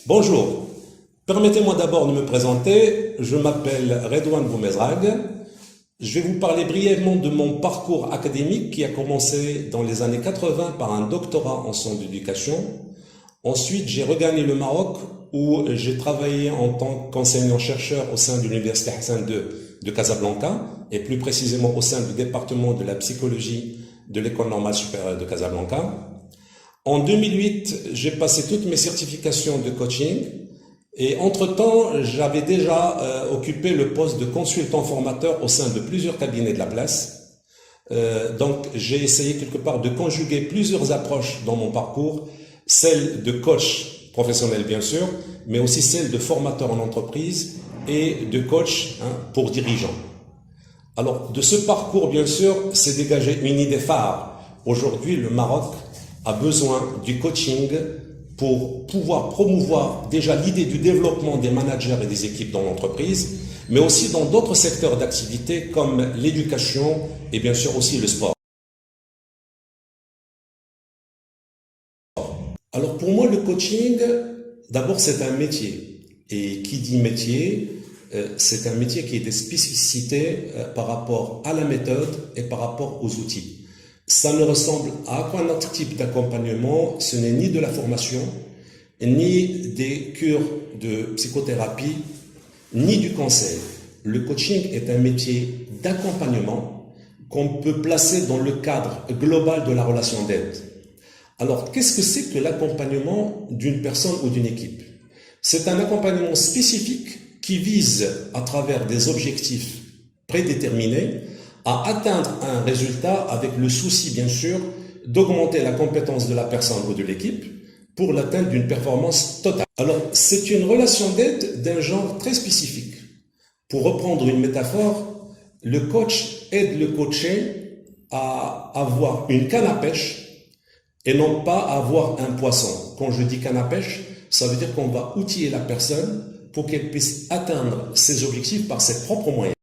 Bonjour, permettez-moi d'abord de me présenter. Je m'appelle Redouane Boumezrag. Je vais vous parler brièvement de mon parcours académique qui a commencé dans les années 80 par un doctorat en sciences d'éducation. Ensuite, j'ai regagné le Maroc où j'ai travaillé en tant qu'enseignant-chercheur au sein de l'Université Hassan II de Casablanca et plus précisément au sein du département de la psychologie de l'École normale supérieure de Casablanca. En 2008, j'ai passé toutes mes certifications de coaching et entre-temps, j'avais déjà occupé le poste de consultant formateur au sein de plusieurs cabinets de la place. Donc, j'ai essayé quelque part de conjuguer plusieurs approches dans mon parcours, celle de coach professionnel bien sûr, mais aussi celle de formateur en entreprise et de coach pour dirigeants. Alors, de ce parcours, bien sûr, s'est dégagée une idée phare. Aujourd'hui, le Maroc a besoin du coaching pour pouvoir promouvoir déjà l'idée du développement des managers et des équipes dans l'entreprise, mais aussi dans d'autres secteurs d'activité comme l'éducation et bien sûr aussi le sport. Alors pour moi, le coaching, d'abord c'est un métier. Et qui dit métier, c'est un métier qui a des spécificités par rapport à la méthode et par rapport aux outils. Ça ne ressemble à aucun autre type d'accompagnement, ce n'est ni de la formation, ni des cures de psychothérapie, ni du conseil. Le coaching est un métier d'accompagnement qu'on peut placer dans le cadre global de la relation d'aide. Alors, qu'est-ce que c'est que l'accompagnement d'une personne ou d'une équipe? C'est un accompagnement spécifique qui vise, à travers des objectifs prédéterminés, à atteindre un résultat avec le souci, bien sûr, d'augmenter la compétence de la personne ou de l'équipe pour l'atteinte d'une performance totale. Alors, c'est une relation d'aide d'un genre très spécifique. Pour reprendre une métaphore, le coach aide le coaché à avoir une canne à pêche et non pas à avoir un poisson. Quand je dis canne à pêche, ça veut dire qu'on va outiller la personne pour qu'elle puisse atteindre ses objectifs par ses propres moyens.